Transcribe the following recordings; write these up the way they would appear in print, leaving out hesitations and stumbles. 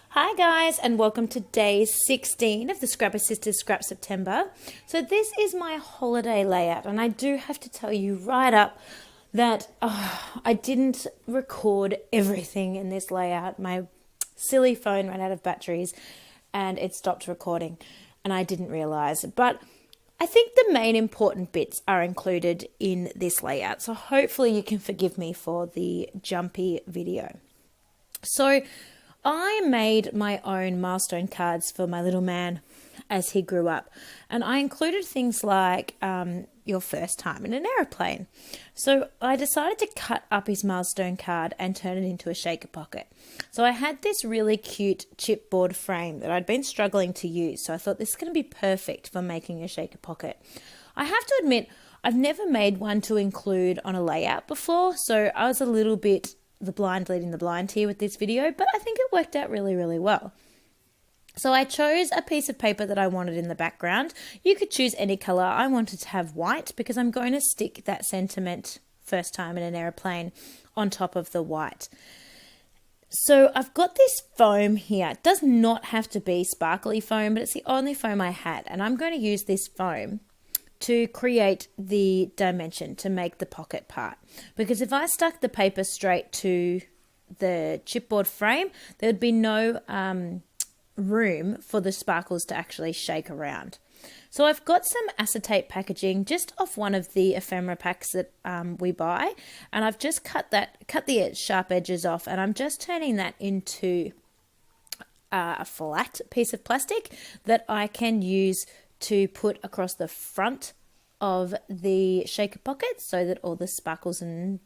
Hi guys, and welcome to day 16 of the Scrapper Sisters Scrap September. So this is my holiday layout, and I do have to tell you right up that I didn't record everything in this layout. My silly phone ran out of batteries and it stopped recording, and I didn't realize. But I think the main important bits are included in this layout, so hopefully you can forgive me for the jumpy video. So I made my own milestone cards for my little man as he grew up, and I included things like your first time in an aeroplane. So I decided to cut up his milestone card and turn it into a shaker pocket. So I had this really cute chipboard frame that I'd been struggling to use, so I thought this is going to be perfect for making a shaker pocket. I have to admit, I've never made one to include on a layout before, so I was a little bit the blind leading the blind here with this video, but I think it worked out really, really well. So I chose a piece of paper that I wanted in the background. You could choose any color. I wanted to have white because I'm going to stick that sentiment, first time in an airplane, on top of the white. So I've got this foam here. It does not have to be sparkly foam, but it's the only foam I had, and I'm going to use this foam to create the dimension to make the pocket part. Because if I stuck the paper straight to the chipboard frame, there would be no room for the sparkles to actually shake around. So I've got some acetate packaging just off one of the ephemera packs that we buy, and I've just cut the sharp edges off, and I'm just turning that into a flat piece of plastic that I can use to put across the front of the shaker pocket so that all the sparkles and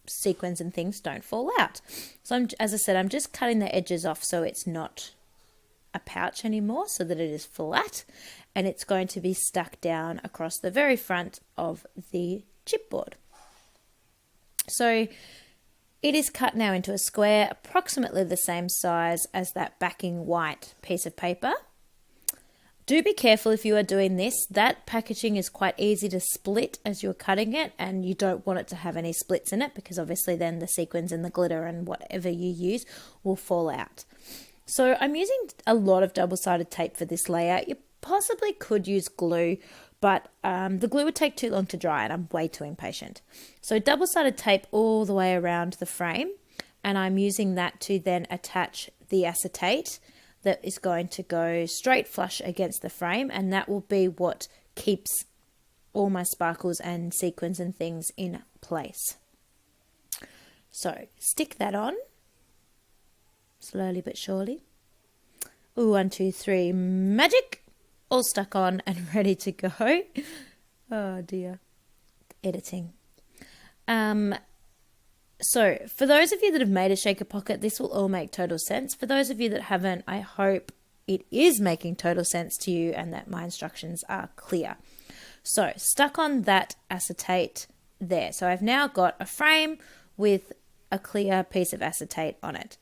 sequins and things don't fall out. So as I said, I'm just cutting the edges off so it's not a pouch anymore, so that it is flat, and it's going to be stuck down across the very front of the chipboard. So it is cut now into a square, approximately the same size as that backing white piece of paper. Do be careful if you are doing this. That packaging is quite easy to split as you're cutting it, and you don't want it to have any splits in it because obviously then the sequins and the glitter and whatever you use will fall out. So I'm using a lot of double-sided tape for this layout. You possibly could use glue, but the glue would take too long to dry and I'm way too impatient. So double-sided tape all the way around the frame, and I'm using that to then attach the acetate that is going to go straight flush against the frame, and that will be what keeps all my sparkles and sequins and things in place. So stick that on, slowly but surely. Ooh, 1, 2, 3, magic! All stuck on and ready to go. Oh dear. Editing. So for those of you that have made a shaker pocket, this will all make total sense. For those of you that haven't, I hope it is making total sense to you and that my instructions are clear. So stuck on that acetate there. So I've now got a frame with a clear piece of acetate on it.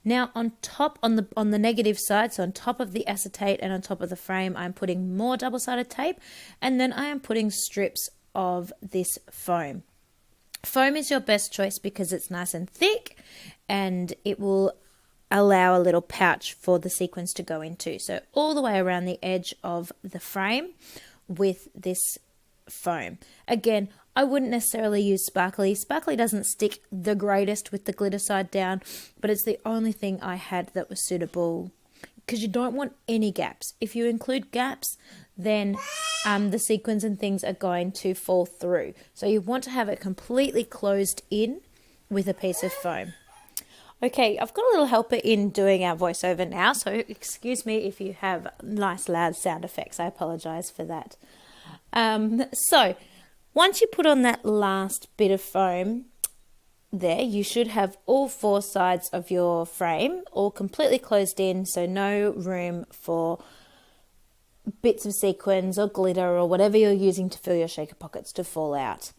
Now on top, on the negative side, so on top of the acetate and on top of the frame, I'm putting more double-sided tape, and then I am putting strips of this foam. Foam is your best choice because it's nice and thick and it will allow a little pouch for the sequins to go into. So all the way around the edge of the frame with this foam. Again, I wouldn't necessarily use sparkly. Sparkly doesn't stick the greatest with the glitter side down, but it's the only thing I had that was suitable because you don't want any gaps. If you include gaps, then the sequins and things are going to fall through. So you want to have it completely closed in with a piece of foam. Okay, I've got a little helper in doing our voiceover now, so excuse me if you have nice loud sound effects. I apologize for that. So once you put on that last bit of foam there, you should have all 4 sides of your frame all completely closed in, so no room for bits of sequins or glitter or whatever you're using to fill your shaker pockets to fall out.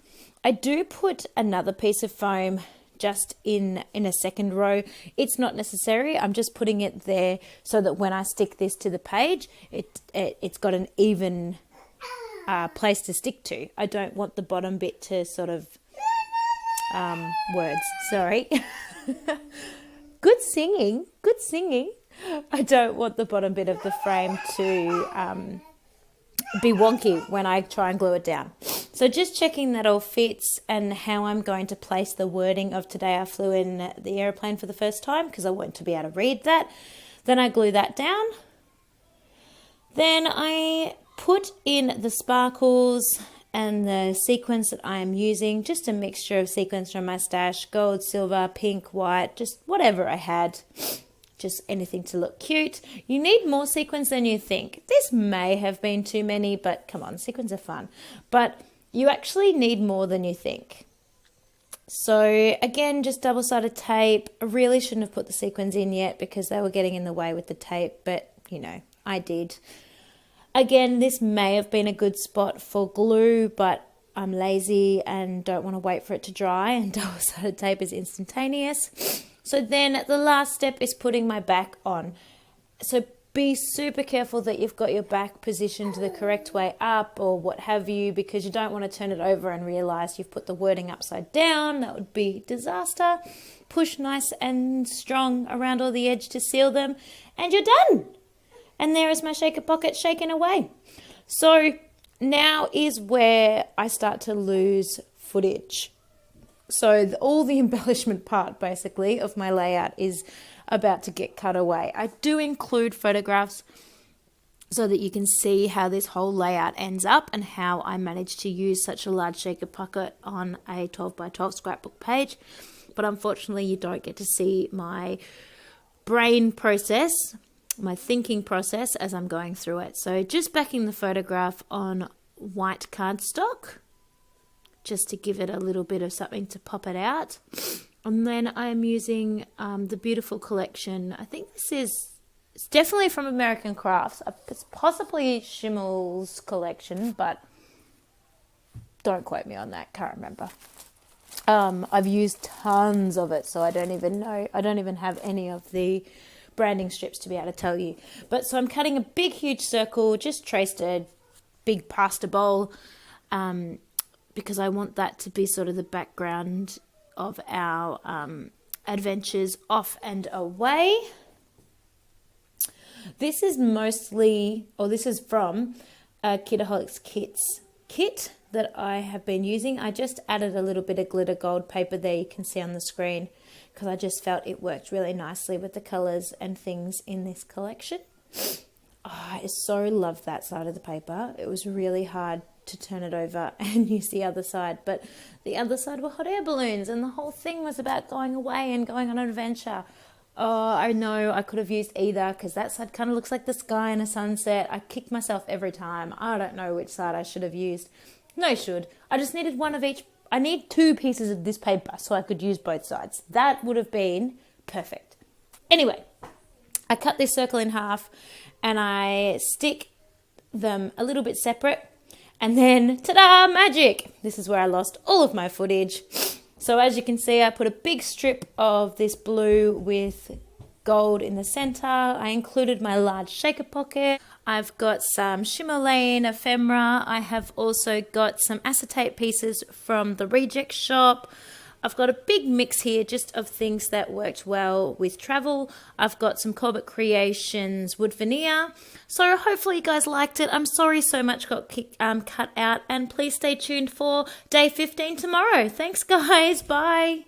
I do put another piece of foam just in a second row. It's not necessary. I'm just putting it there so that when I stick this to the page, it's got an even place to stick to. I don't want the bottom bit to sort of words. Sorry. Good singing. Good singing. I don't want the bottom bit of the frame to be wonky when I try and glue it down. So just checking that all fits and how I'm going to place the wording of today I flew in the airplane for the first time, because I want to be able to read that. Then I glue that down. Then I put in the sparkles and the sequins that I am using, just a mixture of sequins from my stash, gold, silver, pink, white, just whatever I had. Just anything to look cute. You need more sequins than you think. This may have been too many, but come on, sequins are fun. But you actually need more than you think. So again, just double-sided tape. I really shouldn't have put the sequins in yet because they were getting in the way with the tape, but you know, I did. Again, this may have been a good spot for glue, but I'm lazy and don't want to wait for it to dry, and double-sided tape is instantaneous. So then the last step is putting my back on. So be super careful that you've got your back positioned the correct way up or what have you, because you don't want to turn it over and realize you've put the wording upside down. That would be disaster. Push nice and strong around all the edge to seal them, and you're done. And there is my shaker pocket shaking away. So now is where I start to lose footage. So all the embellishment part, basically, of my layout is about to get cut away. I do include photographs so that you can see how this whole layout ends up and how I managed to use such a large shaker pocket on a 12 by 12 scrapbook page. But unfortunately, you don't get to see my brain process, my thinking process as I'm going through it. So just backing the photograph on white cardstock, just to give it a little bit of something to pop it out. And then I'm using the beautiful collection. I think it's definitely from American Crafts. It's possibly Schimmel's collection, but don't quote me on that. Can't remember. I've used tons of it, so I don't even know. I don't even have any of the branding strips to be able to tell you. But so I'm cutting a big, huge circle, just traced a big pasta bowl, because I want that to be sort of the background of our adventures off and away. This is from Kitaholics Kits kit that I have been using. I just added a little bit of glitter gold paper there, you can see on the screen, because I just felt it worked really nicely with the colours and things in this collection. Oh, I so loved that side of the paper. It was really hard to turn it over and use the other side, but the other side were hot air balloons, and the whole thing was about going away and going on an adventure. Oh, I know I could have used either, because that side kind of looks like the sky and a sunset. I kick myself every time. I don't know which side I should have used. No should. I just needed one of each. I need 2 pieces of this paper so I could use both sides. That would have been perfect. Anyway, I cut this circle in half and I stick them a little bit separate. And then, ta-da, magic! This is where I lost all of my footage. So as you can see, I put a big strip of this blue with gold in the center. I included my large shaker pocket. I've got some Shimmerlane ephemera. I have also got some acetate pieces from the reject shop. I've got a big mix here just of things that worked well with travel. I've got some Corbett Creations wood veneer. So hopefully you guys liked it. I'm sorry so much got cut out, and please stay tuned for day 15 tomorrow. Thanks guys. Bye.